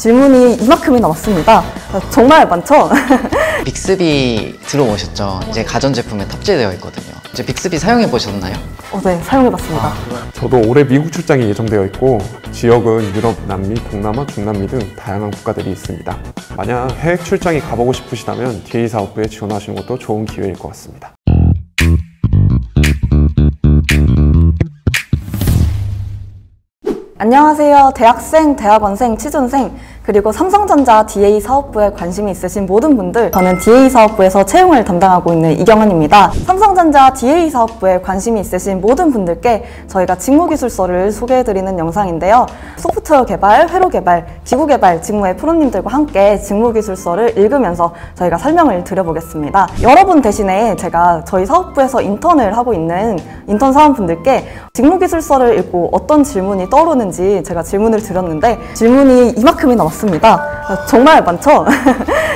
질문이 이만큼이나 왔습니다. 정말 많죠? 빅스비 들어오셨죠? 이제 가전제품에 탑재되어 있거든요. 이제 빅스비 사용해 보셨나요? 네, 사용해봤습니다. 저도 올해 미국 출장이 예정되어 있고 지역은 유럽, 남미, 동남아, 중남미 등 다양한 국가들이 있습니다. 만약 해외 출장이 가보고 싶으시다면 DA 사업부에 지원하시는 것도 좋은 기회일 것 같습니다. 안녕하세요. 대학생, 대학원생, 취준생, 그리고 삼성전자 DA 사업부에 관심이 있으신 모든 분들, 저는 DA 사업부에서 채용을 담당하고 있는 이경은입니다. 삼성전자 DA 사업부에 관심이 있으신 모든 분들께 저희가 직무기술서를 소개해드리는 영상인데요. 소프트웨어 개발, 회로 개발, 기구 개발 직무의 프로님들과 함께 직무기술서를 읽으면서 저희가 설명을 드려보겠습니다. 여러분 대신에 제가 저희 사업부에서 인턴을 하고 있는 인턴 사원분들께 직무기술서를 읽고 어떤 질문이 떠오르는지 제가 질문을 드렸는데 질문이 이만큼이나 왔습니다. 정말 많죠?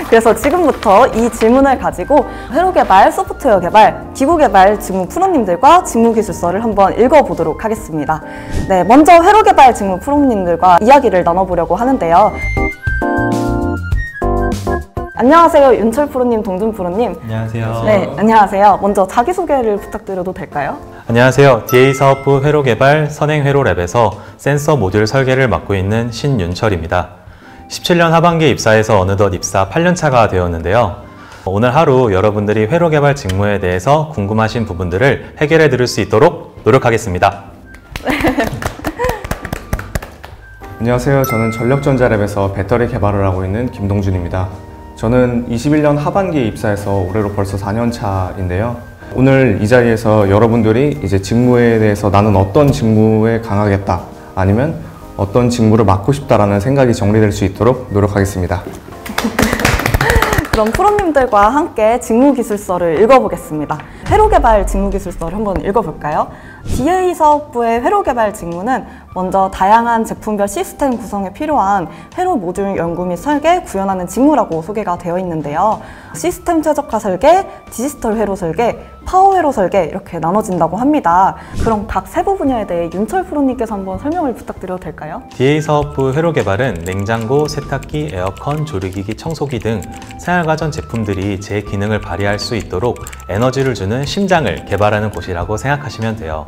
그래서 지금부터 이 질문을 가지고 회로 개발, 소프트웨어 개발, 기구 개발 직무 프로님들과 직무기술서를 한번 읽어보도록 하겠습니다. 네, 먼저 회로 개발 직무 프로님들과 이야기를 나눠보려고 하는데요. 안녕하세요. 윤철 프로님, 동준 프로님. 안녕하세요. 네, 안녕하세요. 먼저 자기소개를 부탁드려도 될까요? 안녕하세요. DA 사업부 회로개발 선행회로랩에서 센서 모듈 설계를 맡고 있는 신윤철입니다. 17년 하반기에 입사해서 어느덧 입사 8년차가 되었는데요. 오늘 하루 여러분들이 회로개발 직무에 대해서 궁금하신 부분들을 해결해 드릴 수 있도록 노력하겠습니다. 안녕하세요. 저는 전력전자랩에서 배터리 개발을 하고 있는 김동준입니다. 저는 21년 하반기에 입사해서 올해로 벌써 4년 차인데요. 오늘 이 자리에서 여러분들이 이제 직무에 대해서 나는 어떤 직무에 강하겠다, 아니면 어떤 직무를 맡고 싶다라는 생각이 정리될 수 있도록 노력하겠습니다. 그럼 프로님들과 함께 직무기술서를 읽어보겠습니다. 회로개발 직무기술서를 한번 읽어볼까요? DA 사업부의 회로개발 직무는 먼저 다양한 제품별 시스템 구성에 필요한 회로 모듈 연구 및 설계, 구현하는 직무라고 소개가 되어 있는데요. 시스템 최적화 설계, 디지털 회로 설계, 파워 회로 설계 이렇게 나눠진다고 합니다. 그럼 각 세부 분야에 대해 윤철 프로님께서 한번 설명을 부탁드려도 될까요? DA 사업부 회로개발은 냉장고, 세탁기, 에어컨, 조리기기, 청소기 등 생활가전 제품들이 제 기능을 발휘할 수 있도록 에너지를 주는 심장을 개발하는 곳이라고 생각하시면 돼요.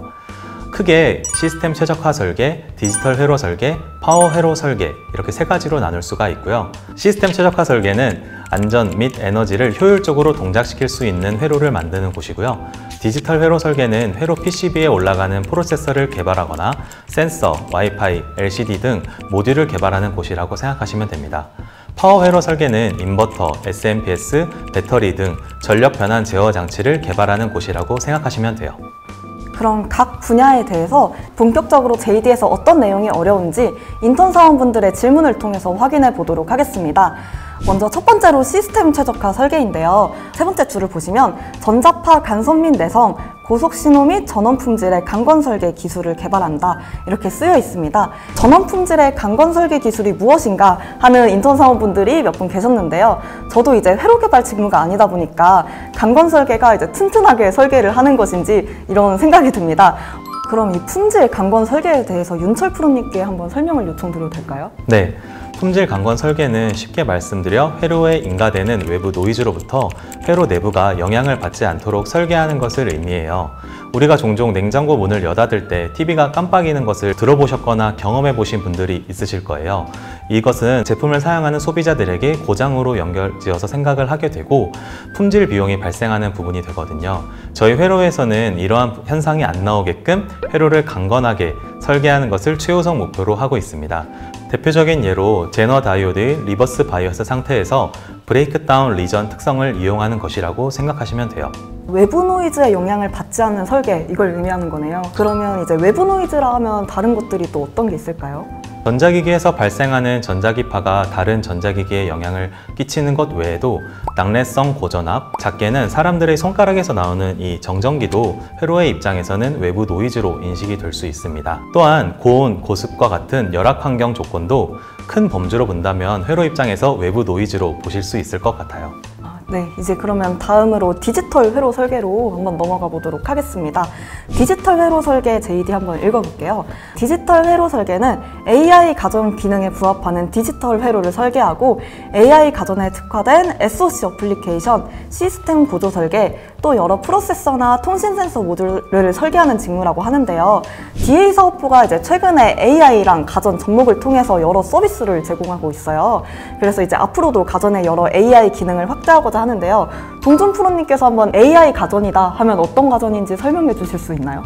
크게 시스템 최적화 설계, 디지털 회로 설계, 파워 회로 설계 이렇게 세 가지로 나눌 수가 있고요. 시스템 최적화 설계는 안전 및 에너지를 효율적으로 동작시킬 수 있는 회로를 만드는 곳이고요. 디지털 회로 설계는 회로 PCB에 올라가는 프로세서를 개발하거나 센서, 와이파이, LCD 등 모듈을 개발하는 곳이라고 생각하시면 됩니다. 파워 회로 설계는 인버터, SMPS, 배터리 등 전력 변환 제어 장치를 개발하는 곳이라고 생각하시면 돼요. 그럼 각 분야에 대해서 본격적으로 JD에서 어떤 내용이 어려운지 인턴 사원분들의 질문을 통해서 확인해 보도록 하겠습니다. 먼저 첫 번째로 시스템 최적화 설계인데요. 세 번째 줄을 보시면 전자파 간섭 및 내성, 고속 신호 및 전원 품질의 강건 설계 기술을 개발한다 이렇게 쓰여 있습니다. 전원 품질의 강건 설계 기술이 무엇인가 하는 인턴 사원분들이 몇 분 계셨는데요. 저도 이제 회로 개발 직무가 아니다 보니까 강건 설계가 이제 튼튼하게 설계를 하는 것인지 이런 생각이 듭니다. 그럼 이 품질 강건 설계에 대해서 윤철 프로님께 한번 설명을 요청드려도 될까요? 네. 품질 강건 설계는 쉽게 말씀드려 회로에 인가되는 외부 노이즈로부터 회로 내부가 영향을 받지 않도록 설계하는 것을 의미해요. 우리가 종종 냉장고 문을 여닫을 때 TV가 깜빡이는 것을 들어보셨거나 경험해 보신 분들이 있으실 거예요. 이것은 제품을 사용하는 소비자들에게 고장으로 연결지어서 생각을 하게 되고 품질 비용이 발생하는 부분이 되거든요. 저희 회로에서는 이러한 현상이 안 나오게끔 회로를 강건하게 설계하는 것을 최우선 목표로 하고 있습니다. 대표적인 예로 제너 다이오드의 리버스 바이어스 상태에서 브레이크 다운 리전 특성을 이용하는 것이라고 생각하시면 돼요. 외부 노이즈의 영향을 받지 않는 설계, 이걸 의미하는 거네요. 그러면 이제 외부 노이즈라 하면 다른 것들이 또 어떤 게 있을까요? 전자기기에서 발생하는 전자기파가 다른 전자기기에 영향을 끼치는 것 외에도 낙뢰성 고전압, 작게는 사람들의 손가락에서 나오는 이 정전기도 회로의 입장에서는 외부 노이즈로 인식이 될 수 있습니다. 또한 고온, 고습과 같은 열악 환경 조건도 큰 범주로 본다면 회로 입장에서 외부 노이즈로 보실 수 있을 것 같아요. 네, 이제 그러면 다음으로 디지털 회로 설계로 한번 넘어가 보도록 하겠습니다. 디지털 회로 설계 JD 한번 읽어볼게요. 디지털 회로 설계는 AI 가전 기능에 부합하는 디지털 회로를 설계하고 AI 가전에 특화된 SoC 어플리케이션, 시스템 구조 설계, 또 여러 프로세서나 통신 센서 모듈을 설계하는 직무라고 하는데요. DA 사업부가 이제 최근에 AI랑 가전 접목을 통해서 여러 서비스를 제공하고 있어요. 그래서 이제 앞으로도 가전에 여러 AI 기능을 확대하고자 하는데요. 동준 프로님께서 한번 AI 가전이다 하면 어떤 가전인지 설명해 주실 수 있나요?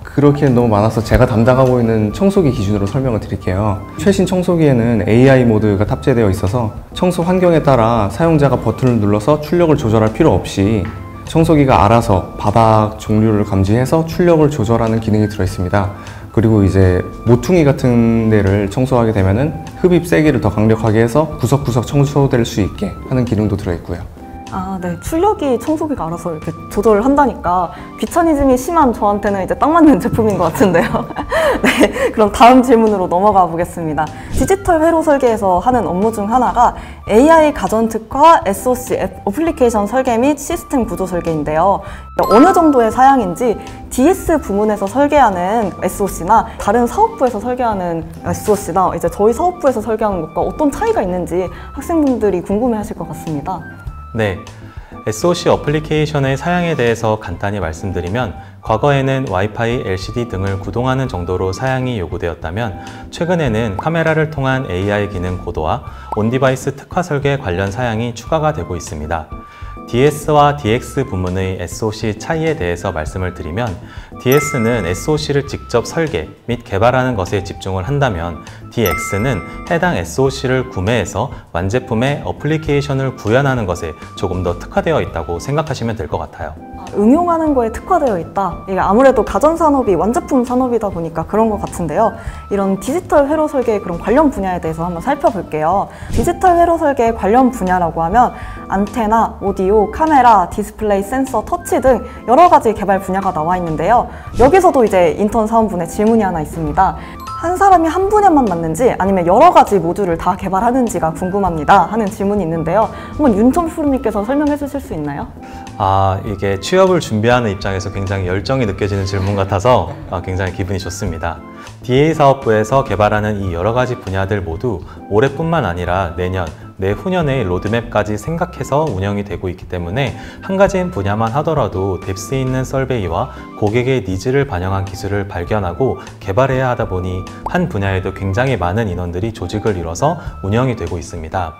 그렇기엔 너무 많아서 제가 담당하고 있는 청소기 기준으로 설명을 드릴게요. 최신 청소기에는 AI 모드가 탑재되어 있어서 청소 환경에 따라 사용자가 버튼을 눌러서 출력을 조절할 필요 없이 청소기가 알아서 바닥 종류를 감지해서 출력을 조절하는 기능이 들어있습니다. 그리고 이제 모퉁이 같은 데를 청소하게 되면은 흡입 세기를 더 강력하게 해서 구석구석 청소될 수 있게 하는 기능도 들어있고요. 네. 출력이 청소기가 알아서 이렇게 조절을 한다니까 귀차니즘이 심한 저한테는 이제 딱 맞는 제품인 것 같은데요. 네. 그럼 다음 질문으로 넘어가 보겠습니다. 디지털 회로 설계에서 하는 업무 중 하나가 AI 가전 특화 SoC 어플리케이션 설계 및 시스템 구조 설계인데요. 어느 정도의 사양인지 DS 부문에서 설계하는 SoC나 다른 사업부에서 설계하는 SoC나 이제 저희 사업부에서 설계하는 것과 어떤 차이가 있는지 학생분들이 궁금해 하실 것 같습니다. 네, SoC 어플리케이션의 사양에 대해서 간단히 말씀드리면 과거에는 와이파이, LCD 등을 구동하는 정도로 사양이 요구되었다면 최근에는 카메라를 통한 AI 기능 고도화, 온디바이스 특화 설계 관련 사양이 추가가 되고 있습니다. DS와 DX 부문의 SoC 차이에 대해서 말씀을 드리면 DS는 SoC를 직접 설계 및 개발하는 것에 집중을 한다면 DX는 해당 SoC를 구매해서 완제품의 어플리케이션을 구현하는 것에 조금 더 특화되어 있다고 생각하시면 될 것 같아요. 응용하는 거에 특화되어 있다. 이게 아무래도 가전산업이 완제품 산업이다 보니까 그런 것 같은데요. 이런 디지털 회로 설계의 그런 관련 분야에 대해서 한번 살펴볼게요. 디지털 회로 설계 관련 분야라고 하면 안테나, 오디오, 카메라, 디스플레이, 센서, 터치 등 여러 가지 개발 분야가 나와 있는데요. 여기서도 이제 인턴 사원분의 질문이 하나 있습니다. 한 사람이 한 분야만 맞는지 아니면 여러 가지 모듈을 다 개발하는지가 궁금합니다 하는 질문이 있는데요. 한번 윤천 프로님께서 설명해 주실 수 있나요? 이게 취업을 준비하는 입장에서 굉장히 열정이 느껴지는 질문 같아서 굉장히 기분이 좋습니다. DA 사업부에서 개발하는 이 여러 가지 분야들 모두 올해뿐만 아니라 내년, 내후년의 로드맵까지 생각해서 운영이 되고 있기 때문에 한 가지 분야만 하더라도 뎁스 있는 설베이와 고객의 니즈를 반영한 기술을 발견하고 개발해야 하다 보니 한 분야에도 굉장히 많은 인원들이 조직을 이뤄서 운영이 되고 있습니다.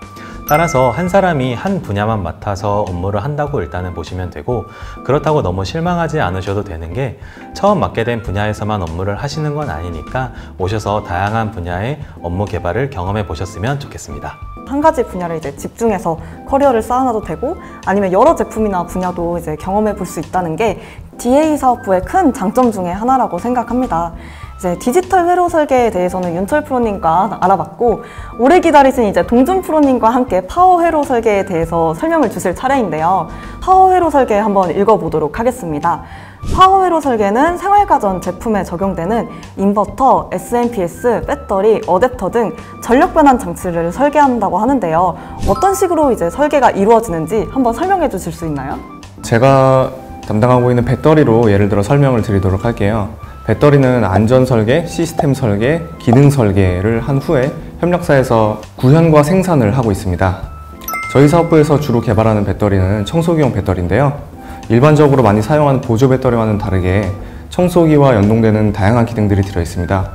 따라서 한 사람이 한 분야만 맡아서 업무를 한다고 일단은 보시면 되고, 그렇다고 너무 실망하지 않으셔도 되는 게 처음 맡게 된 분야에서만 업무를 하시는 건 아니니까 오셔서 다양한 분야의 업무 개발을 경험해 보셨으면 좋겠습니다. 한 가지 분야를 이제 집중해서 커리어를 쌓아놔도 되고 아니면 여러 제품이나 분야도 이제 경험해 볼 수 있다는 게 DA 사업부의 큰 장점 중에 하나라고 생각합니다. 이제 디지털 회로 설계에 대해서는 윤철 프로님과 알아봤고, 오래 기다리신 이제 동준 프로님과 함께 파워 회로 설계에 대해서 설명을 주실 차례인데요. 파워 회로 설계 한번 읽어보도록 하겠습니다. 파워 회로 설계는 생활가전 제품에 적용되는 인버터, SMPS, 배터리, 어댑터 등 전력 변환 장치를 설계한다고 하는데요. 어떤 식으로 이제 설계가 이루어지는지 한번 설명해 주실 수 있나요? 제가 담당하고 있는 배터리로 예를 들어 설명을 드리도록 할게요. 배터리는 안전 설계, 시스템 설계, 기능 설계를 한 후에 협력사에서 구현과 생산을 하고 있습니다. 저희 사업부에서 주로 개발하는 배터리는 청소기용 배터리인데요. 일반적으로 많이 사용하는 보조 배터리와는 다르게 청소기와 연동되는 다양한 기능들이 들어있습니다.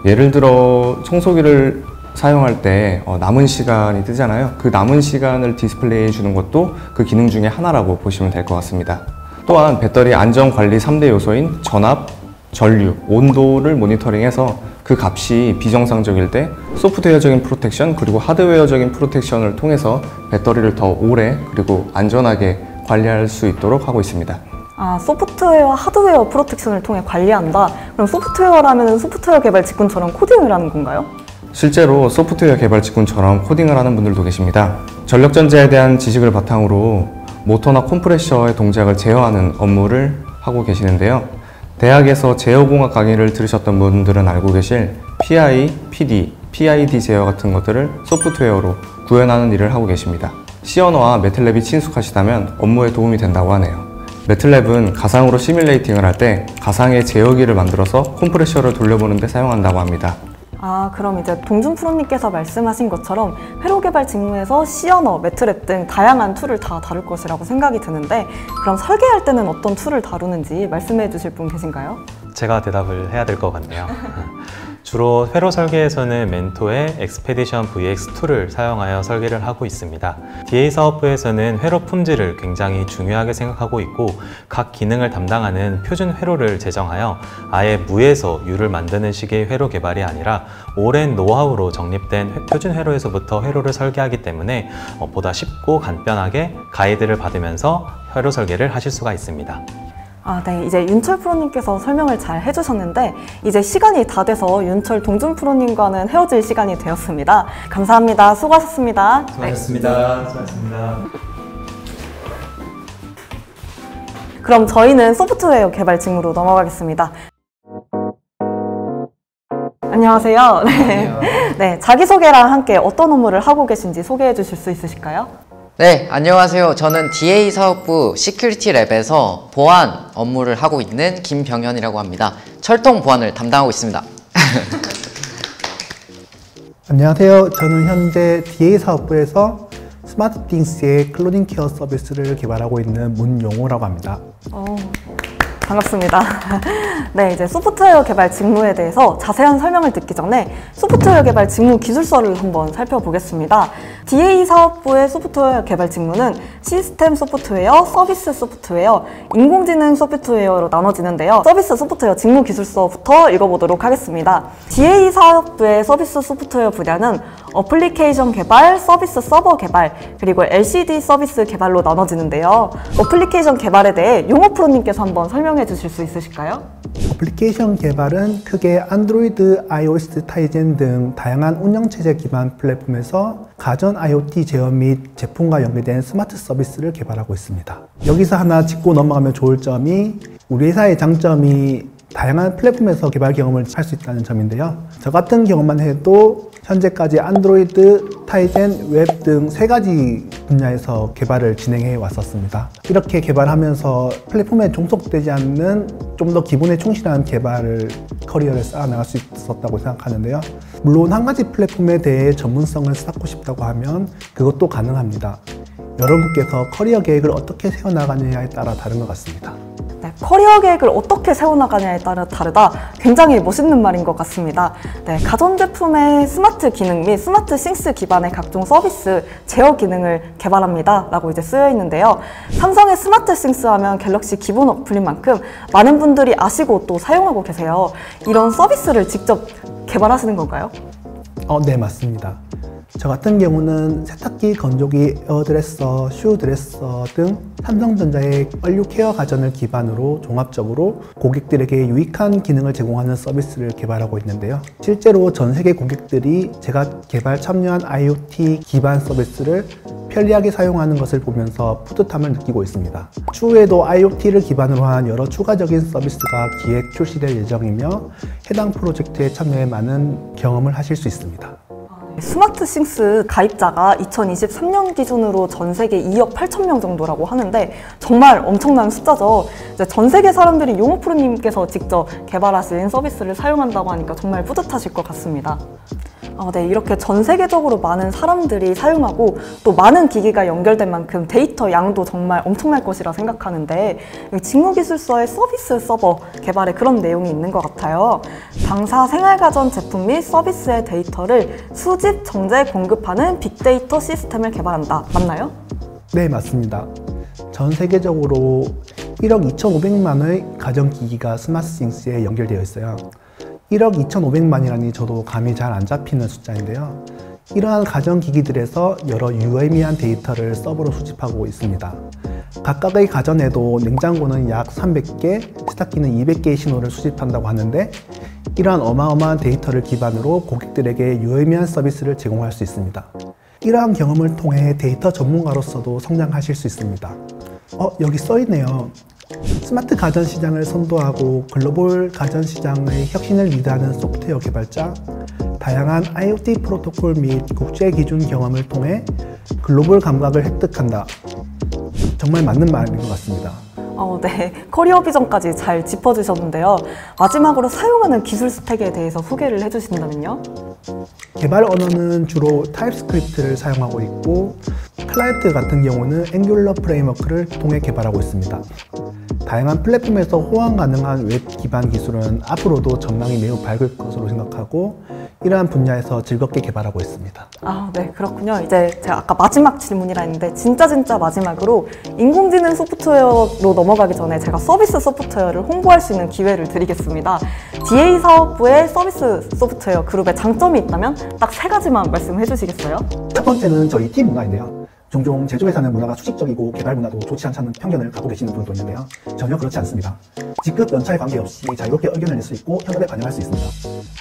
예를 들어 청소기를 사용할 때 남은 시간이 뜨잖아요. 그 남은 시간을 디스플레이해 주는 것도 그 기능 중에 하나라고 보시면 될 것 같습니다. 또한 배터리 안전관리 3대 요소인 전압, 전류, 온도를 모니터링해서 그 값이 비정상적일 때 소프트웨어적인 프로텍션 그리고 하드웨어적인 프로텍션을 통해서 배터리를 더 오래 그리고 안전하게 관리할 수 있도록 하고 있습니다. 소프트웨어와 하드웨어 프로텍션을 통해 관리한다. 그럼 소프트웨어라면 소프트웨어 개발 직군처럼 코딩을 하는 건가요? 실제로 소프트웨어 개발 직군처럼 코딩을 하는 분들도 계십니다. 전력전자에 대한 지식을 바탕으로 모터나 컴프레셔의 동작을 제어하는 업무를 하고 계시는데요. 대학에서 제어공학 강의를 들으셨던 분들은 알고 계실 PI, PD, PID 제어 같은 것들을 소프트웨어로 구현하는 일을 하고 계십니다. C 언어와 매틀랩이 친숙하시다면 업무에 도움이 된다고 하네요. 매틀랩은 가상으로 시뮬레이팅을 할 때 가상의 제어기를 만들어서 컴프레셔를 돌려보는 데 사용한다고 합니다. 아, 그럼 이제 동준 프로님께서 말씀하신 것처럼 회로 개발 직무에서 C 언어, 매트랩 등 다양한 툴을 다 다룰 것이라고 생각이 드는데, 그럼 설계할 때는 어떤 툴을 다루는지 말씀해 주실 분 계신가요? 제가 대답을 해야 될 것 같네요. 주로 회로 설계에서는 멘토의 엑스페디션 VX2를 사용하여 설계를 하고 있습니다. DA 사업부에서는 회로 품질을 굉장히 중요하게 생각하고 있고, 각 기능을 담당하는 표준 회로를 제정하여 아예 무에서 유를 만드는 식의 회로 개발이 아니라 오랜 노하우로 정립된 표준 회로에서부터 회로를 설계하기 때문에 보다 쉽고 간편하게 가이드를 받으면서 회로 설계를 하실 수가 있습니다. 아, 네. 이제 윤철 프로님께서 설명을 잘 해주셨는데, 이제 시간이 다 돼서 윤철 동준 프로님과는 헤어질 시간이 되었습니다. 감사합니다. 수고하셨습니다. 수고하셨습니다. 수고하셨습니다. 그럼 저희는 소프트웨어 개발 직무로 넘어가겠습니다. 안녕하세요. 네, 자기소개랑 함께 어떤 업무를 하고 계신지 소개해 주실 수 있으실까요? 네, 안녕하세요. 저는 DA 사업부 시큐리티 랩에서 보안 업무를 하고 있는 김병현이라고 합니다. 철통 보안을 담당하고 있습니다. 안녕하세요. 저는 현재 DA 사업부에서 스마트띵스의 클로징 케어 서비스를 개발하고 있는 문용호라고 합니다. 반갑습니다. 네, 이제 소프트웨어 개발 직무에 대해서 자세한 설명을 듣기 전에 소프트웨어 개발 직무 기술서를 한번 살펴보겠습니다. DA 사업부의 소프트웨어 개발 직무는 시스템 소프트웨어, 서비스 소프트웨어, 인공지능 소프트웨어로 나눠지는데요. 서비스 소프트웨어 직무 기술서부터 읽어보도록 하겠습니다. DA 사업부의 서비스 소프트웨어 분야는 어플리케이션 개발, 서비스 서버 개발, 그리고 LCD 서비스 개발로 나눠지는데요. 어플리케이션 개발에 대해 용호 프로님께서 한번 설명해 주실 수 있으실까요? 어플리케이션 개발은 크게 안드로이드, iOS, 타이젠 등 다양한 운영체제 기반 플랫폼에서 가전 IoT 제어 및 제품과 연계된 스마트 서비스를 개발하고 있습니다. 여기서 하나 짚고 넘어가면 좋을 점이, 우리 회사의 장점이 다양한 플랫폼에서 개발 경험을 할 수 있다는 점인데요. 저 같은 경험만 해도 현재까지 안드로이드, 타이젠, 웹 등 3가지 분야에서 개발을 진행해 왔었습니다. 이렇게 개발하면서 플랫폼에 종속되지 않는 좀 더 기본에 충실한 개발을 커리어를 쌓아나갈 수 있었다고 생각하는데요. 물론 한 가지 플랫폼에 대해 전문성을 쌓고 싶다고 하면 그것도 가능합니다. 여러분께서 커리어 계획을 어떻게 세워나가느냐에 따라 다른 것 같습니다. 네, 커리어 계획을 어떻게 세워나가냐에 따라 다르다. 굉장히 멋있는 말인 것 같습니다. 네, 가전제품의 스마트 기능 및 스마트 싱스 기반의 각종 서비스, 제어 기능을 개발합니다 라고 이제 쓰여 있는데요. 삼성의 스마트 싱스 하면 갤럭시 기본 어플인 만큼 많은 분들이 아시고 또 사용하고 계세요. 이런 서비스를 직접 개발하시는 건가요? 네, 맞습니다. 저 같은 경우는 세탁기, 건조기, 에어드레서, 슈드레서 등 삼성전자의 완료 케어 가전을 기반으로 종합적으로 고객들에게 유익한 기능을 제공하는 서비스를 개발하고 있는데요. 실제로 전 세계 고객들이 제가 개발 참여한 IoT 기반 서비스를 편리하게 사용하는 것을 보면서 뿌듯함을 느끼고 있습니다. 추후에도 IoT를 기반으로 한 여러 추가적인 서비스가 기획 출시될 예정이며 해당 프로젝트에 참여해 많은 경험을 하실 수 있습니다. 스마트 싱스 가입자가 2023년 기준으로 전 세계 2억 8천 명 정도라고 하는데 정말 엄청난 숫자죠. 이제 전 세계 사람들이 용호 프로님께서 직접 개발하신 서비스를 사용한다고 하니까 정말 뿌듯하실 것 같습니다. 네, 이렇게 전 세계적으로 많은 사람들이 사용하고 또 많은 기기가 연결된 만큼 데이터 양도 정말 엄청날 것이라 생각하는데, 직무기술서의 서비스 서버 개발에 그런 내용이 있는 것 같아요. 당사 생활가전 제품 및 서비스의 데이터를 수집, 정제, 공급하는 빅데이터 시스템을 개발한다. 맞나요? 네, 맞습니다. 전 세계적으로 1억 2,500만의 가전기기가 스마트싱스에 연결되어 있어요. 1억 2,500만이라니 저도 감이 잘 안 잡히는 숫자인데요. 이러한 가전기기들에서 여러 유의미한 데이터를 서버로 수집하고 있습니다. 각각의 가전에도 냉장고는 약 300개, 세탁기는 200개의 신호를 수집한다고 하는데, 이러한 어마어마한 데이터를 기반으로 고객들에게 유의미한 서비스를 제공할 수 있습니다. 이러한 경험을 통해 데이터 전문가로서도 성장하실 수 있습니다. 여기 써있네요. 스마트 가전 시장을 선도하고 글로벌 가전 시장의 혁신을 리드하는 소프트웨어 개발자, 다양한 IoT 프로토콜 및 국제 기준 경험을 통해 글로벌 감각을 획득한다. 정말 맞는 말인 것 같습니다. 네. 커리어 비전까지 잘 짚어주셨는데요. 마지막으로 사용하는 기술 스택에 대해서 소개를 해주신다면요? 개발 언어는 주로 타입스크립트를 사용하고 있고 클라이언트 같은 경우는 앵귤러 프레임워크를 통해 개발하고 있습니다. 다양한 플랫폼에서 호환 가능한 웹 기반 기술은 앞으로도 전망이 매우 밝을 것으로 생각하고 이러한 분야에서 즐겁게 개발하고 있습니다. 네, 그렇군요. 이제 제가 아까 마지막 질문이라 했는데 진짜 마지막으로 인공지능 소프트웨어로 넘어가기 전에 제가 서비스 소프트웨어를 홍보할 수 있는 기회를 드리겠습니다. DA 사업부의 서비스 소프트웨어 그룹의 장점이 있다면 딱 3가지만 말씀해 주시겠어요? 첫 번째는 저희 팀 문화인데요. 종종 제조회사는 문화가 수직적이고 개발 문화도 좋지 않다는 편견을 갖고 계시는 분도 있는데요. 전혀 그렇지 않습니다. 직급 연차에 관계없이 자유롭게 의견을 낼 수 있고 협업에 반영할 수 있습니다.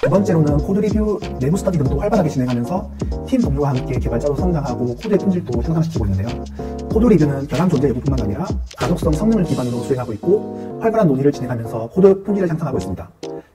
두 번째로는 코드 리뷰, 내부 스터디 등도 활발하게 진행하면서 팀 동료와 함께 개발자로 성장하고 코드의 품질도 향상시키고 있는데요. 코드 리뷰는 결함 존재 여부뿐만 아니라 가독성 성능을 기반으로 수행하고 있고 활발한 논의를 진행하면서 코드 품질을 향상하고 있습니다.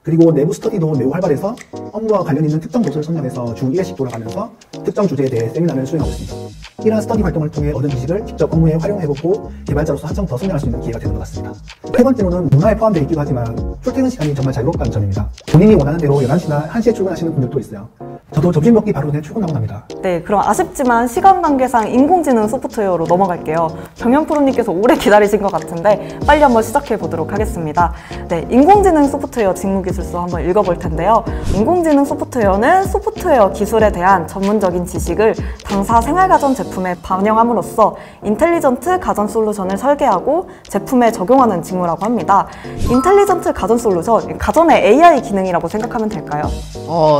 그리고 내부 스터디도 매우 활발해서 업무와 관련 있는 특정 곳을 선정해서 주 1회씩 돌아가면서 특정 주제에 대해 세미나를 수행하고 있습니다. 이러한 스터디 활동을 통해 얻은 지식을 직접 업무에 활용해보고 개발자로서 한층 더 성장할 수 있는 기회가 되는 것 같습니다. 세 번째로는 문화에 포함되어 있기도 하지만 출퇴근 시간이 정말 자유롭다는 점입니다. 본인이 원하는 대로 11시나 1시에 출근하시는 분들도 있어요. 저도 점심 먹기 바로 전에 출근하곤 합니다. 네, 그럼 아쉽지만 시간 관계상 인공지능 소프트웨어로 넘어갈게요. 정현 프로님께서 오래 기다리신 것 같은데 빨리 한번 시작해 보도록 하겠습니다. 네, 인공지능 소프트웨어 직무기술서 한번 읽어볼 텐데요. 인공지능 소프트웨어는 소프트웨어 기술에 대한 전문적인 지식을 당사 생활가전 제품에 반영함으로써 인텔리전트 가전 솔루션을 설계하고 제품에 적용하는 직무라고 합니다. 인텔리전트 가전 솔루션, 가전의 AI 기능이라고 생각하면 될까요?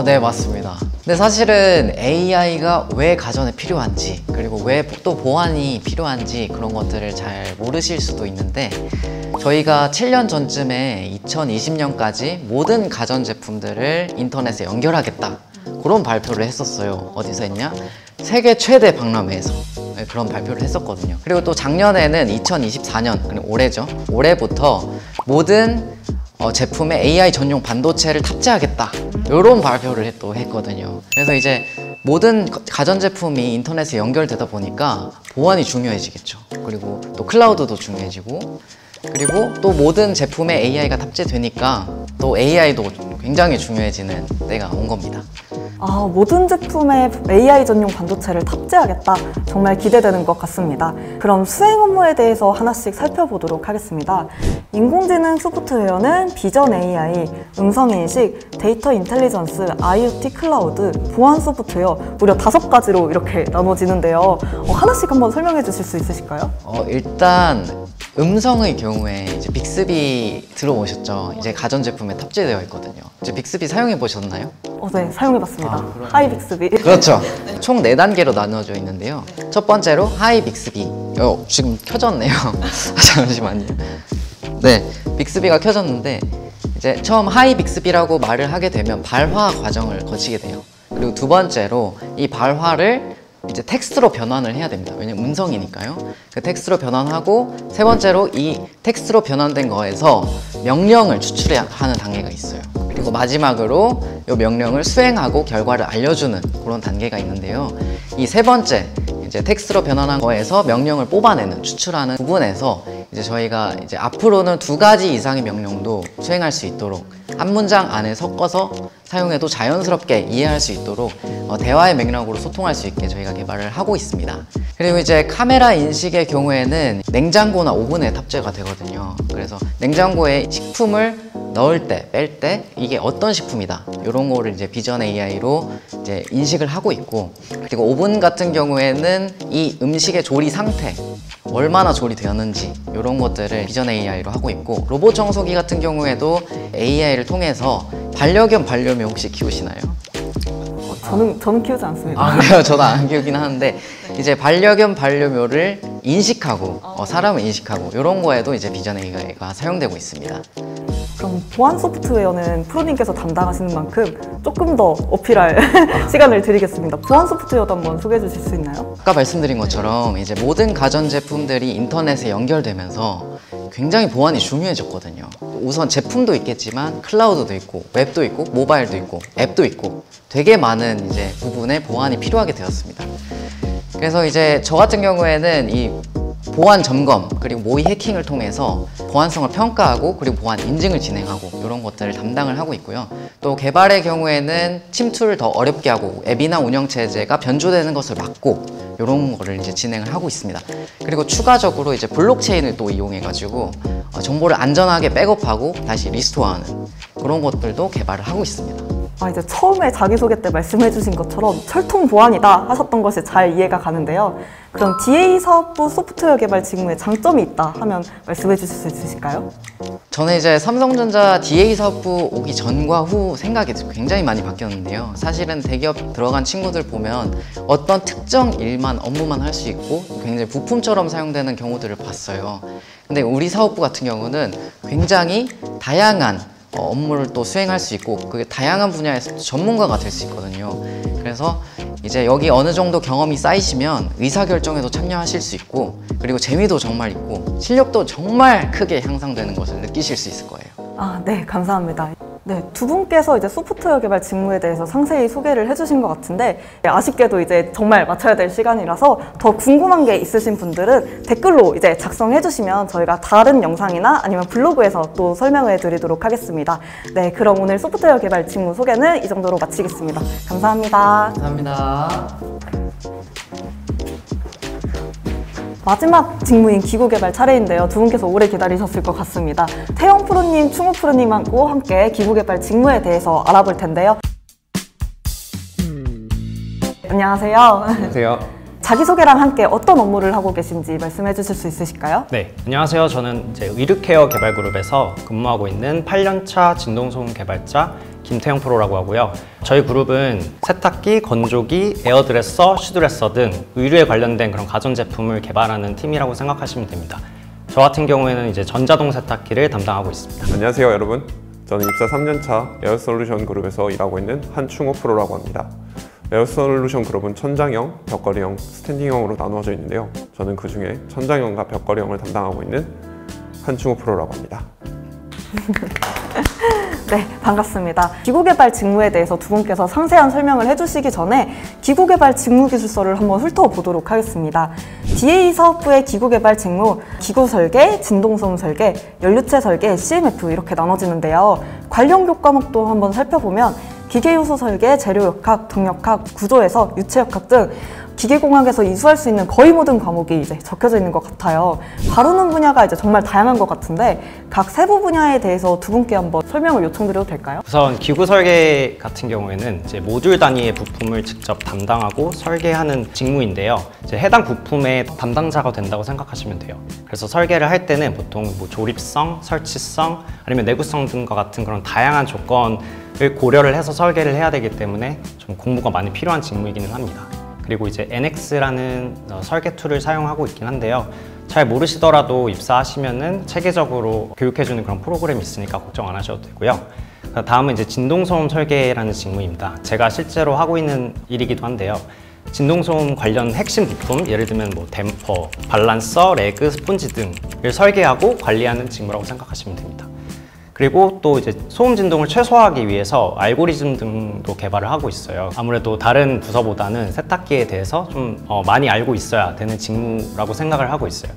네, 맞습니다. 근데 사실은 AI가 왜 가전에 필요한지, 그리고 왜 또 보안이 필요한지 그런 것들을 잘 모르실 수도 있는데, 저희가 7년 전쯤에 2020년까지 모든 가전제품들을 인터넷에 연결하겠다, 그런 발표를 했었어요. 어디서 했냐? 세계 최대 박람회에서 그런 발표를 했었거든요. 그리고 또 작년에는 2024년, 그리고 올해죠. 올해부터 모든 제품에 AI 전용 반도체를 탑재하겠다, 이런 발표를 또 했거든요. 그래서 이제 모든 가전제품이 인터넷에 연결되다 보니까 보안이 중요해지겠죠. 그리고 또 클라우드도 중요해지고, 그리고 또 모든 제품에 AI가 탑재되니까 또 AI도 굉장히 중요해지는 때가 온 겁니다. 모든 제품에 AI 전용 반도체를 탑재하겠다. 정말 기대되는 것 같습니다. 그럼 수행 업무에 대해서 하나씩 살펴보도록 하겠습니다. 인공지능 소프트웨어는 비전 AI, 음성인식, 데이터 인텔리전스, IoT 클라우드, 보안 소프트웨어 무려 5가지로 이렇게 나눠지는데요. 하나씩 한번 설명해 주실 수 있으실까요? 일단 음성의 경우에 이제 빅스비 들어보셨죠? 이제 가전제품에 탑재되어 있거든요. 이제 빅스비 사용해 보셨나요? 네, 사용해봤습니다. 하이 빅스비. 그렇죠. 총 4단계로 나누어져 있는데요. 첫 번째로 하이 빅스비. 지금 켜졌네요. 잠시만요. 네, 빅스비가 켜졌는데, 이제 처음 하이 빅스비라고 말을 하게 되면 발화 과정을 거치게 돼요. 그리고 두 번째로 이 발화를 이제 텍스트로 변환을 해야 됩니다. 왜냐면 음성이니까요. 그 텍스트로 변환하고, 세 번째로 이 텍스트로 변환된 거에서 명령을 추출해야 하는 단계가 있어요. 그리고 마지막으로 이 명령을 수행하고 결과를 알려주는 그런 단계가 있는데요. 이 세 번째, 이제 텍스트로 변환한 거에서 명령을 뽑아내는, 추출하는 부분에서 이제 저희가 이제 앞으로는 2가지 이상의 명령도 수행할 수 있도록, 한 문장 안에 섞어서 사용해도 자연스럽게 이해할 수 있도록 대화의 맥락으로 소통할 수 있게 저희가 개발을 하고 있습니다. 그리고 이제 카메라 인식의 경우에는 냉장고나 오븐에 탑재가 되거든요. 그래서 냉장고에 식품을 넣을 때, 뺄 때 이게 어떤 식품이다, 이런 거를 이제 비전 AI로 이제 인식을 하고 있고, 그리고 오븐 같은 경우에는 이 음식의 조리 상태, 얼마나 조리되었는지 이런 것들을 비전 AI로 하고 있고, 로봇 청소기 같은 경우에도 AI를 통해서 반려견, 반려묘 혹시 키우시나요? 저는 키우지 않습니다. 그래요? 저도 안 키우긴 하는데, 이제 반려견, 반려묘를 인식하고 사람을 인식하고 이런 거에도 이제 비전 AI가 사용되고 있습니다. 그럼 보안 소프트웨어는 프로님께서 담당하시는 만큼 조금 더 어필할 시간을 드리겠습니다. 보안 소프트웨어도 한번 소개해 주실 수 있나요? 아까 말씀드린 것처럼 이제 모든 가전제품들이 인터넷에 연결되면서 굉장히 보안이 중요해졌거든요. 우선 제품도 있겠지만 클라우드도 있고, 웹도 있고, 모바일도 있고, 앱도 있고, 되게 많은 이제 부분에 보안이 필요하게 되었습니다. 그래서 이제 저 같은 경우에는 이 보안 점검 그리고 모의 해킹을 통해서 보안성을 평가하고 그리고 보안 인증을 진행하고 이런 것들을 담당을 하고 있고요. 또 개발의 경우에는 침투를 더 어렵게 하고 앱이나 운영체제가 변조되는 것을 막고 이런 거를 이제 진행을 하고 있습니다. 그리고 추가적으로 이제 블록체인을 또 이용해가지고 정보를 안전하게 백업하고 다시 리스토어하는 그런 것들도 개발을 하고 있습니다. 이제 처음에 자기소개 때 말씀해주신 것처럼 철통 보안이다 하셨던 것이 잘 이해가 가는데요. 그럼 DA 사업부 소프트웨어 개발 직무에 장점이 있다 하면 말씀해 주실 수 있으실까요? 저는 이제 삼성전자 DA 사업부 오기 전과 후 생각이 굉장히 많이 바뀌었는데요. 사실은 대기업 들어간 친구들 보면 어떤 특정 일만 업무만 할 수 있고 굉장히 부품처럼 사용되는 경우들을 봤어요. 근데 우리 사업부 같은 경우는 굉장히 다양한 업무를 또 수행할 수 있고 그 다양한 분야에서 전문가가 될 수 있거든요. 그래서 이제 여기 어느 정도 경험이 쌓이시면 의사결정에도 참여하실 수 있고 그리고 재미도 정말 있고 실력도 정말 크게 향상되는 것을 느끼실 수 있을 거예요. 네, 감사합니다. 네, 두 분께서 이제 소프트웨어 개발 직무에 대해서 상세히 소개를 해주신 것 같은데 아쉽게도 이제 정말 마쳐야 될 시간이라서 더 궁금한 게 있으신 분들은 댓글로 이제 작성해 주시면 저희가 다른 영상이나 아니면 블로그에서 또 설명해 드리도록 하겠습니다. 네, 그럼 오늘 소프트웨어 개발 직무 소개는 이 정도로 마치겠습니다. 감사합니다. 감사합니다. 마지막 직무인 기구개발 차례인데요. 두 분께서 오래 기다리셨을 것 같습니다. 태영 프로님, 충우 프로님하고 함께 기구개발 직무에 대해서 알아볼 텐데요. 안녕하세요. 안녕하세요. 자기소개랑 함께 어떤 업무를 하고 계신지 말씀해 주실 수 있으실까요? 네, 안녕하세요. 저는 이제 의르케어 개발그룹에서 근무하고 있는 8년차 진동소음 개발자 김태형 프로라고 하고요. 저희 그룹은 세탁기, 건조기, 에어드레서, 슈드레서 등 의류에 관련된 그런 가전제품을 개발하는 팀이라고 생각하시면 됩니다. 저 같은 경우에는 이제 전자동 세탁기를 담당하고 있습니다. 안녕하세요 여러분. 저는 입사 3년차 에어솔루션 그룹에서 일하고 있는 한충호 프로라고 합니다. 에어솔루션 그룹은 천장형, 벽걸이형, 스탠딩형으로 나누어져 있는데요. 저는 그 중에 천장형과 벽걸이형을 담당하고 있는 한충호 프로라고 합니다. 네, 반갑습니다. 기구개발 직무에 대해서 두 분께서 상세한 설명을 해주시기 전에 기구개발 직무기술서를 한번 훑어보도록 하겠습니다. DA 사업부의 기구개발 직무, 기구 설계, 진동소음 설계, 연료체 설계, CMF 이렇게 나눠지는데요. 관련 교과목도 한번 살펴보면 기계요소 설계, 재료역학, 동역학, 구조해석, 유체역학 등 기계공학에서 이수할 수 있는 거의 모든 과목이 이제 적혀져 있는 것 같아요. 다루는 분야가 이제 정말 다양한 것 같은데 각 세부 분야에 대해서 두 분께 한번 설명을 요청드려도 될까요? 우선 기구 설계 같은 경우에는 이제 모듈 단위의 부품을 직접 담당하고 설계하는 직무인데요. 이제 해당 부품의 담당자가 된다고 생각하시면 돼요. 그래서 설계를 할 때는 보통 뭐 조립성, 설치성, 아니면 내구성 등과 같은 그런 다양한 조건을 고려를 해서 설계를 해야 되기 때문에 좀 공부가 많이 필요한 직무이기는 합니다. 그리고 이제 NX라는 설계 툴을 사용하고 있긴 한데요. 잘 모르시더라도 입사하시면은 체계적으로 교육해주는 그런 프로그램이 있으니까 걱정 안 하셔도 되고요. 다음은 이제 진동소음 설계라는 직무입니다. 제가 실제로 하고 있는 일이기도 한데요. 진동소음 관련 핵심 부품, 예를 들면 뭐 댐퍼, 밸런서, 레그, 스폰지 등을 설계하고 관리하는 직무라고 생각하시면 됩니다. 그리고 또 이제 소음 진동을 최소화하기 위해서 알고리즘 등도 개발을 하고 있어요. 아무래도 다른 부서보다는 세탁기에 대해서 좀 많이 알고 있어야 되는 직무라고 생각을 하고 있어요.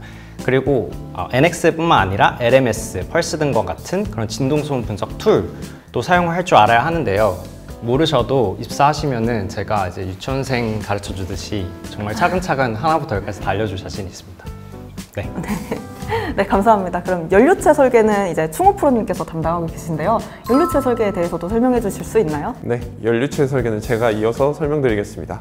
그리고 NX뿐만 아니라 LMS, 펄스 등과 같은 그런 진동소음 분석 툴도 사용을 할 줄 알아야 하는데요. 모르셔도 입사하시면은 제가 이제 유치원생 가르쳐 주듯이 정말 차근차근 하나부터 열까지 다 알려줄 자신이 있습니다. 네. 네, 감사합니다. 그럼 연료체 설계는 이제 충호 프로님께서 담당하고 계신데요. 연료체 설계에 대해서도 설명해 주실 수 있나요? 네, 연료체 설계는 제가 이어서 설명드리겠습니다.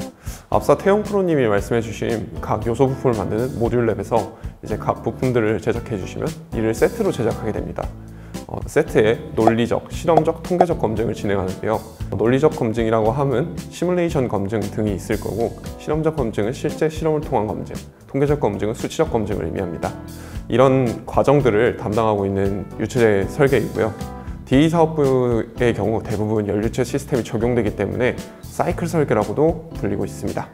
앞서 태영 프로님이 말씀해 주신 각 요소 부품을 만드는 모듈랩에서 이제 각 부품들을 제작해 주시면 이를 세트로 제작하게 됩니다. 세트에 논리적, 실험적, 통계적 검증을 진행하는데요. 논리적 검증이라고 하면 시뮬레이션 검증 등이 있을 거고 실험적 검증은 실제 실험을 통한 검증, 통계적 검증은 수치적 검증을 의미합니다. 이런 과정들을 담당하고 있는 유체제 설계이고요. DA 사업부의 경우 대부분 연료체 시스템이 적용되기 때문에 사이클 설계라고도 불리고 있습니다.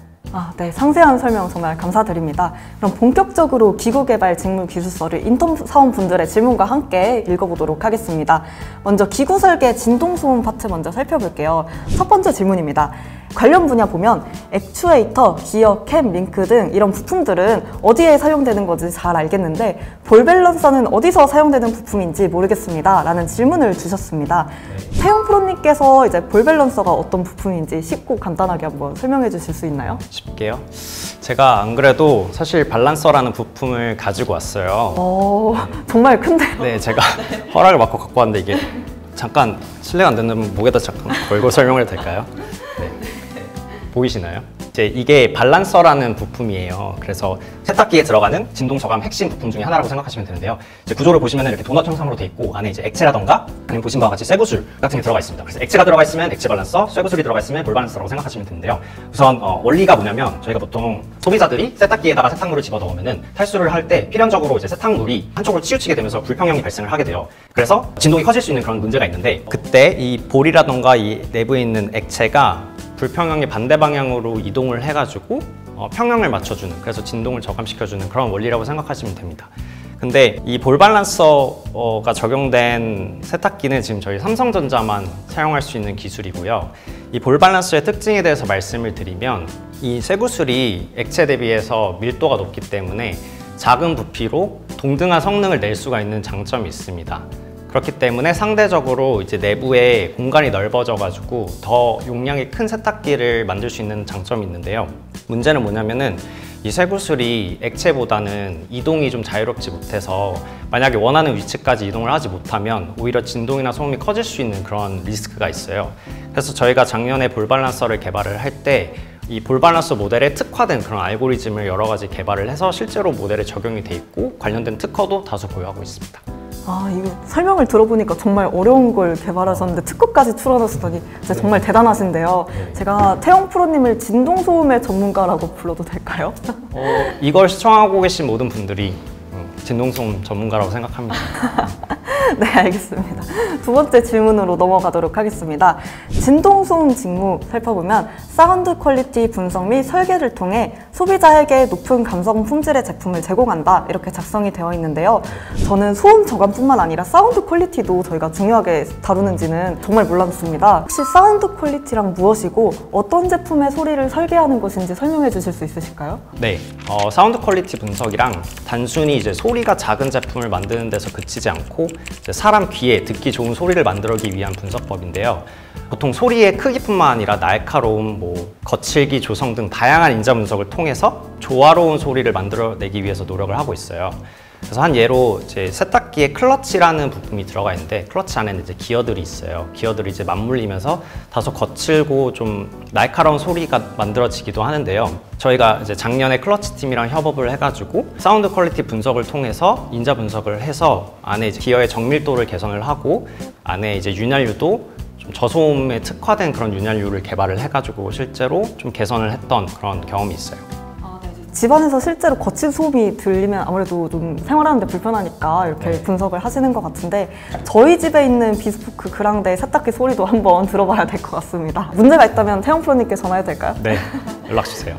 네, 상세한 설명 정말 감사드립니다. 그럼 본격적으로 기구개발 직무 기술서를 인턴 사원분들의 질문과 함께 읽어보도록 하겠습니다. 먼저 기구 설계 진동소음 파트 먼저 살펴볼게요. 첫 번째 질문입니다. 관련 분야 보면 액추에이터, 기어, 캠, 링크 등 이런 부품들은 어디에 사용되는 건지 잘 알겠는데 볼 밸런서는 어디서 사용되는 부품인지 모르겠습니다 라는 질문을 주셨습니다. 태용 프로님께서 이제 볼 밸런서가 어떤 부품인지 쉽고 간단하게 한번 설명해 주실 수 있나요? 쉽게요. 제가 안 그래도 사실 밸런서라는 부품을 가지고 왔어요. 정말 큰데. 네, 제가 허락을 받고 갖고 왔는데 이게 잠깐 실례가 안 된다면 목에다 잠깐 걸고 설명을 해도 될까요? 네. 보이시나요? 이제 이게 밸런서라는 부품이에요. 그래서 세탁기에 들어가는 진동 저감 핵심 부품 중에 하나라고 생각하시면 되는데요. 이제 구조를 보시면 이렇게 도넛 형상으로 돼 있고 안에 이제 액체라던가 아니면 보신 바와 같이 쇠구슬 같은 게 들어가 있습니다. 그래서 액체가 들어가 있으면 액체 밸런서, 쇠구슬이 들어가 있으면 볼 밸런서라고 생각하시면 되는데요. 우선 원리가 뭐냐면 저희가 보통 소비자들이 세탁기에다가 세탁물을 집어넣으면은 탈수를 할 때 필연적으로 이제 세탁물이 한쪽으로 치우치게 되면서 불평형이 발생을 하게 돼요. 그래서 진동이 커질 수 있는 그런 문제가 있는데 그때 이 볼이라던가 이 내부에 있는 액체가 불평형의 반대 방향으로 이동을 해가지고 평형을 맞춰주는, 그래서 진동을 저감시켜주는 그런 원리라고 생각하시면 됩니다. 근데 이 볼 밸런서가 적용된 세탁기는 지금 저희 삼성전자만 사용할 수 있는 기술이고요. 이 볼 밸런서의 특징에 대해서 말씀을 드리면 이 쇠구슬이 액체 대비해서 밀도가 높기 때문에 작은 부피로 동등한 성능을 낼 수가 있는 장점이 있습니다. 그렇기 때문에 상대적으로 이제 내부에 공간이 넓어져가지고 더 용량이 큰 세탁기를 만들 수 있는 장점이 있는데요. 문제는 뭐냐면은 이 쇠구슬이 액체보다는 이동이 좀 자유롭지 못해서 만약에 원하는 위치까지 이동을 하지 못하면 오히려 진동이나 소음이 커질 수 있는 그런 리스크가 있어요. 그래서 저희가 작년에 볼 밸런서를 개발을 할 때 이 볼 밸런서 모델에 특화된 그런 알고리즘을 여러 가지 개발을 해서 실제로 모델에 적용이 돼 있고 관련된 특허도 다수 보유하고 있습니다. 이거 설명을 들어보니까 정말 어려운 걸 개발하셨는데 특허까지 출원하시다니 진짜 정말 대단하신데요. 제가 태용 프로님을 진동소음의 전문가라고 불러도 될까요? 이걸 시청하고 계신 모든 분들이 진동소음 전문가라고 생각합니다. 네, 알겠습니다. 두 번째 질문으로 넘어가도록 하겠습니다. 진동소음 직무 살펴보면 사운드 퀄리티 분석 및 설계를 통해 소비자에게 높은 감성 품질의 제품을 제공한다 이렇게 작성이 되어 있는데요. 저는 소음 저감뿐만 아니라 사운드 퀄리티도 저희가 중요하게 다루는지는 정말 몰랐습니다. 혹시 사운드 퀄리티랑 무엇이고 어떤 제품의 소리를 설계하는 것인지 설명해 주실 수 있으실까요? 네, 사운드 퀄리티 분석이랑 단순히 이제 소리가 작은 제품을 만드는 데서 그치지 않고 이제 사람 귀에 듣기 좋은 소리를 만들기 위한 분석법인데요. 보통 소리의 크기뿐만 아니라 날카로움, 거칠기, 조성 등 다양한 인자 분석을 통해서 조화로운 소리를 만들어내기 위해서 노력을 하고 있어요. 그래서 한 예로 이제 세탁기에 클러치라는 부품이 들어가 있는데 클러치 안에는 이제 기어들이 있어요. 기어들이 이제 맞물리면서 다소 거칠고 좀 날카로운 소리가 만들어지기도 하는데요. 저희가 이제 작년에 클러치 팀이랑 협업을 해가지고 사운드 퀄리티 분석을 통해서 인자 분석을 해서 안에 이제 기어의 정밀도를 개선을 하고 안에 이제 윤활유도 좀 저소음에 특화된 그런 윤활유를 개발을 해가지고 실제로 좀 개선을 했던 그런 경험이 있어요. 집안에서 실제로 거친 소음이 들리면 아무래도 좀 생활하는데 불편하니까 이렇게 분석을 하시는 것 같은데 저희 집에 있는 비스포크 그랑데 세탁기 소리도 한번 들어봐야 될 것 같습니다. 문제가 있다면 태용 프로님께 전화해도 될까요? 네, 연락 주세요.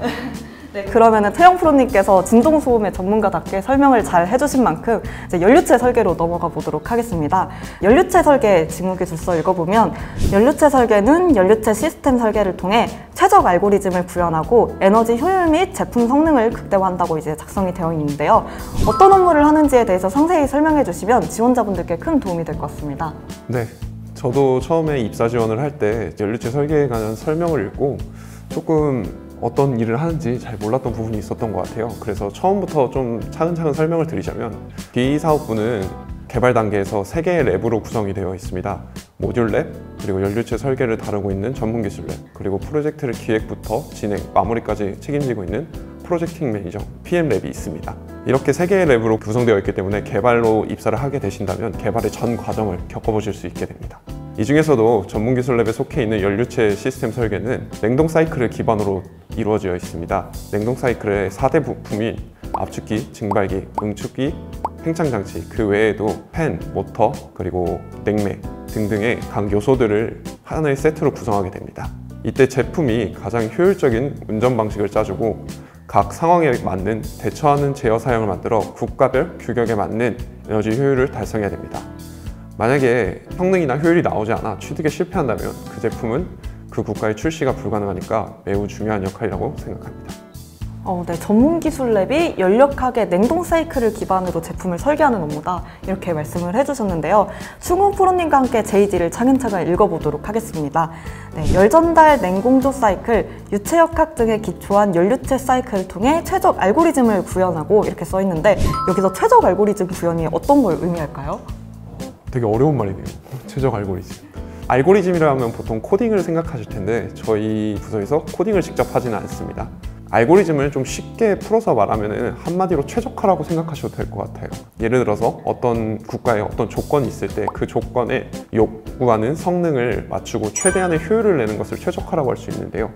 네, 그러면은 태용 프로님께서 진동소음의 전문가답게 설명을 잘 해주신 만큼 이제 연료체 설계로 넘어가 보도록 하겠습니다. 연료체 설계 직무기술서 읽어보면 연료체 설계는 연료체 시스템 설계를 통해 최적 알고리즘을 구현하고 에너지 효율 및 제품 성능을 극대화한다고 이제 작성이 되어 있는데요. 어떤 업무를 하는지에 대해서 상세히 설명해 주시면 지원자분들께 큰 도움이 될 것 같습니다. 네, 저도 처음에 입사 지원을 할 때 연료체 설계에 관한 설명을 읽고 조금 어떤 일을 하는지 잘 몰랐던 부분이 있었던 것 같아요. 그래서 처음부터 좀 차근차근 설명을 드리자면 DAE 사업부는 개발 단계에서 3개의 랩으로 구성이 되어 있습니다. 모듈 랩, 그리고 연료체 설계를 다루고 있는 전문기술 랩, 그리고 프로젝트를 기획부터 진행, 마무리까지 책임지고 있는 프로젝팅 매니저, PM 랩이 있습니다. 이렇게 3개의 랩으로 구성되어 있기 때문에 개발로 입사를 하게 되신다면 개발의 전 과정을 겪어보실 수 있게 됩니다. 이 중에서도 전문기술 랩에 속해 있는 연료체 시스템 설계는 냉동 사이클을 기반으로 이루어져 있습니다. 냉동 사이클의 4대 부품인 압축기, 증발기, 응축기, 팽창장치, 그 외에도 팬, 모터, 그리고 냉매 등등의 각 요소들을 하나의 세트로 구성하게 됩니다. 이때 제품이 가장 효율적인 운전 방식을 짜주고 각 상황에 맞는 대처하는 제어 사양을 만들어 국가별 규격에 맞는 에너지 효율을 달성해야 됩니다. 만약에 성능이나 효율이 나오지 않아 취득에 실패한다면 그 제품은 그 국가의 출시가 불가능하니까 매우 중요한 역할이라고 생각합니다. 네, 전문 기술 랩이 연력하게 냉동 사이클을 기반으로 제품을 설계하는 업무다 이렇게 말씀을 해주셨는데요. 충우 프로님과 함께 JD를 차근차근 읽어보도록 하겠습니다. 네, 열전달 냉공조 사이클, 유체역학 등에 기초한 연료체 사이클을 통해 최적 알고리즘을 구현하고 이렇게 써 있는데 여기서 최적 알고리즘 구현이 어떤 걸 의미할까요? 되게 어려운 말이네요. 최적 알고리즘. 알고리즘이라 하면 보통 코딩을 생각하실 텐데 저희 부서에서 코딩을 직접 하지는 않습니다. 알고리즘을 좀 쉽게 풀어서 말하면 한마디로 최적화라고 생각하셔도 될 것 같아요. 예를 들어서 어떤 국가에 어떤 조건이 있을 때 그 조건에 요구하는 성능을 맞추고 최대한의 효율을 내는 것을 최적화라고 할 수 있는데요.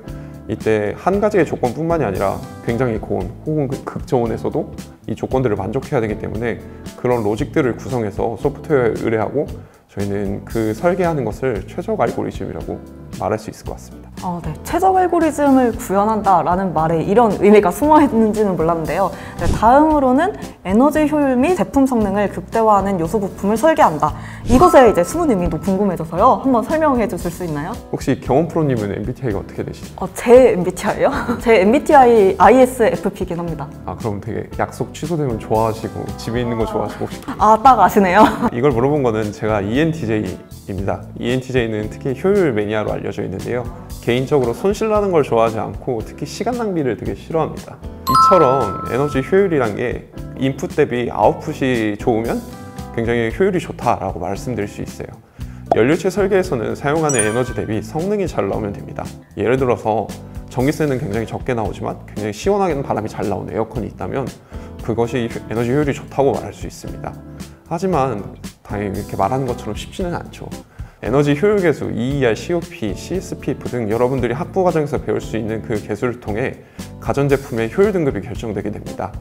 이때 한 가지의 조건뿐만이 아니라 굉장히 고온 혹은 극저온에서도 이 조건들을 만족해야 되기 때문에 그런 로직들을 구성해서 소프트웨어에 의뢰하고 저희는 그 설계하는 것을 최적 알고리즘이라고 말할 수 있을 것 같습니다. 네. 최적 알고리즘을 구현한다라는 말에 이런 의미가 숨어 있는지는 몰랐는데요. 네, 다음으로는 에너지 효율 및 제품 성능을 극대화하는 요소 부품을 설계한다. 이것의 이제 숨은 의미도 궁금해져서요. 한번 설명해 주실 수 있나요? 혹시 경원 프로님은 MBTI가 어떻게 되시나요? 제 MBTI요? 제 MBTI ISFP이긴 합니다. 그럼 되게 약속 취소되면 좋아하시고 집에 있는 거 좋아하시고 혹시 딱 아시네요. 이걸 물어본 거는 제가 ENTJ입니다. ENTJ는 특히 효율 매니아로 알려져 있는데요. 개인적으로 손실나는 걸 좋아하지 않고 특히 시간 낭비를 되게 싫어합니다. 이처럼 에너지 효율이란 게 인풋 대비 아웃풋이 좋으면 굉장히 효율이 좋다라고 말씀드릴 수 있어요. 연료체 설계에서는 사용하는 에너지 대비 성능이 잘 나오면 됩니다. 예를 들어서 전기세는 굉장히 적게 나오지만 굉장히 시원하게 바람이 잘 나오는 에어컨이 있다면 그것이 에너지 효율이 좋다고 말할 수 있습니다. 하지만 당연히 이렇게 말하는 것처럼 쉽지는 않죠. 에너지 효율 계수, EER, COP, CSPF 등 여러분들이 학부 과정에서 배울 수 있는 그 계수를 통해 가전제품의 효율 등급이 결정되게 됩니다.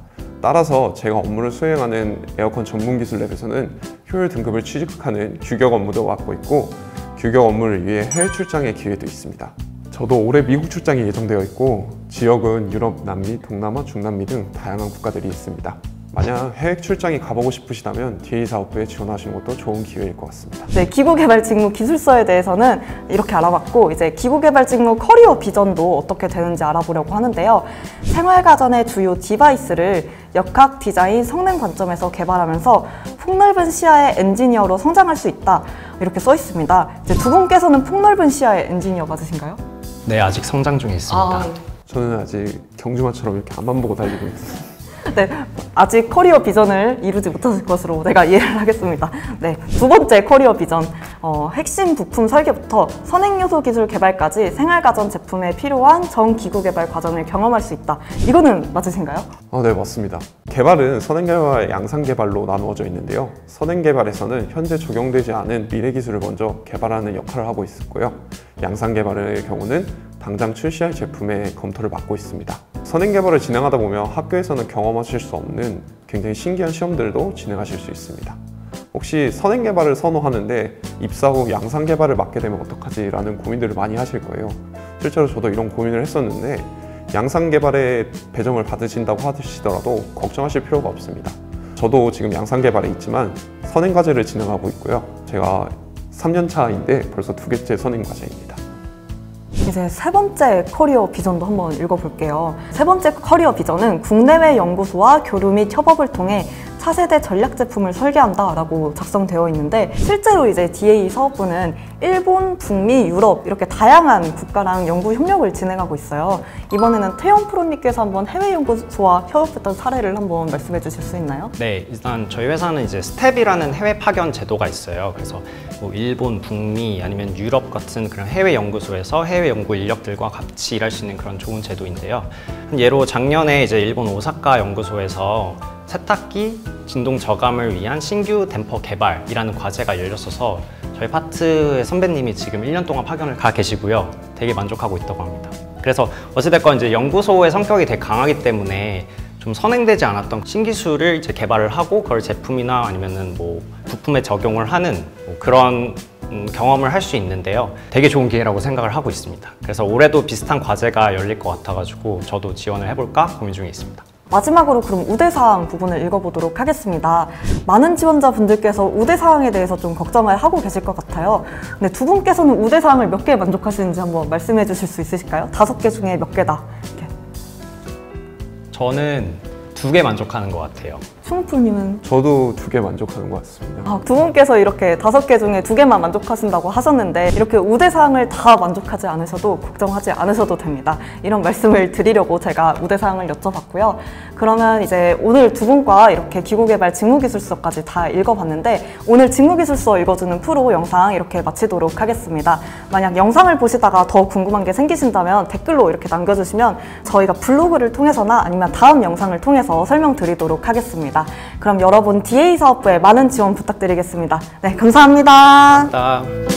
따라서 제가 업무를 수행하는 에어컨 전문 기술 랩에서는 효율 등급을 취득하는 규격 업무도 맡고 있고 규격 업무를 위해 해외 출장의 기회도 있습니다. 저도 올해 미국 출장이 예정되어 있고 지역은 유럽, 남미, 동남아, 중남미 등 다양한 국가들이 있습니다. 만약 해외 출장이 가보고 싶으시다면 DA 사업부에 지원하시는 것도 좋은 기회일 것 같습니다. 네, 기구개발 직무 기술서에 대해서는 이렇게 알아봤고 이제 기구개발 직무 커리어 비전도 어떻게 되는지 알아보려고 하는데요. 생활가전의 주요 디바이스를 역학, 디자인, 성능 관점에서 개발하면서 폭넓은 시야의 엔지니어로 성장할 수 있다 이렇게 써 있습니다. 이제 두 분께서는 폭넓은 시야의 엔지니어 맞으신가요? 네, 아직 성장 중에 있습니다. 저는 아직 경주마처럼 이렇게 앞만 보고 달리고 있습니다. 네, 아직 커리어 비전을 이루지 못하실 것으로 내가 이해를 하겠습니다. 네, 두 번째 커리어 비전, 핵심 부품 설계부터 선행요소 기술 개발까지 생활가전 제품에 필요한 전기구 개발 과정을 경험할 수 있다. 이거는 맞으신가요? 네, 맞습니다. 개발은 선행개발과 양산개발로 나누어져 있는데요. 선행개발에서는 현재 적용되지 않은 미래 기술을 먼저 개발하는 역할을 하고 있었고요. 양산개발의 경우는 당장 출시할 제품의 검토를 맡고 있습니다. 선행개발을 진행하다 보면 학교에서는 경험하실 수 없는 굉장히 신기한 시험들도 진행하실 수 있습니다. 혹시 선행개발을 선호하는데 입사 후 양산개발을 맡게 되면 어떡하지? 라는 고민들을 많이 하실 거예요. 실제로 저도 이런 고민을 했었는데 양산개발에 배정을 받으신다고 하시더라도 걱정하실 필요가 없습니다. 저도 지금 양산개발에 있지만 선행과제를 진행하고 있고요. 제가 3년 차인데 벌써 2개째 선행과제입니다. 이제 세 번째 커리어 비전도 한번 읽어볼게요. 세 번째 커리어 비전은 국내외 연구소와 교류 및 협업을 통해 차세대 전략 제품을 설계한다라고 작성되어 있는데 실제로 이제 DA 사업부는 일본, 북미, 유럽 이렇게 다양한 국가랑 연구 협력을 진행하고 있어요. 이번에는 태영 프로님께서 한번 해외 연구소와 협업했던 사례를 한번 말씀해 주실 수 있나요? 네, 일단 저희 회사는 이제 스텝이라는 해외 파견 제도가 있어요. 그래서 뭐 일본, 북미 아니면 유럽 같은 그런 해외 연구소에서 해외 연구 인력들과 같이 일할 수 있는 그런 좋은 제도인데요. 예로 작년에 이제 일본 오사카 연구소에서 세탁기 진동 저감을 위한 신규 댐퍼 개발이라는 과제가 열렸어서 저희 파트의 선배님이 지금 1년 동안 파견을 가 계시고요. 되게 만족하고 있다고 합니다. 그래서 어찌됐건 이제 연구소의 성격이 되게 강하기 때문에 좀 선행되지 않았던 신기술을 이제 개발을 하고 그걸 제품이나 아니면은 뭐 부품에 적용을 하는 뭐 그런 경험을 할 수 있는데요. 되게 좋은 기회라고 생각을 하고 있습니다. 그래서 올해도 비슷한 과제가 열릴 것 같아가지고 저도 지원을 해볼까 고민 중에 있습니다. 마지막으로 그럼 우대사항 부분을 읽어보도록 하겠습니다. 많은 지원자분들께서 우대사항에 대해서 좀 걱정을 하고 계실 것 같아요. 근데 두 분께서는 우대사항을 몇 개 만족하시는지 한번 말씀해 주실 수 있으실까요? 5개 중에 몇 개다. 이렇게. 저는 2개 만족하는 것 같아요. 슝풀님은? 저도 2개 만족하는 것 같습니다. 두 분께서 이렇게 5개 중에 2개만 만족하신다고 하셨는데 이렇게 우대사항을 다 만족하지 않으셔도 걱정하지 않으셔도 됩니다. 이런 말씀을 드리려고 제가 우대사항을 여쭤봤고요. 그러면 이제 오늘 두 분과 이렇게 기고개발 직무기술서까지 다 읽어봤는데 오늘 직무기술서 읽어주는 프로 영상 이렇게 마치도록 하겠습니다. 만약 영상을 보시다가 더 궁금한 게 생기신다면 댓글로 이렇게 남겨주시면 저희가 블로그를 통해서나 아니면 다음 영상을 통해서 설명드리도록 하겠습니다. 그럼 여러분 DA 사업부에 많은 지원 부탁드리겠습니다. 네, 감사합니다. 감사합니다.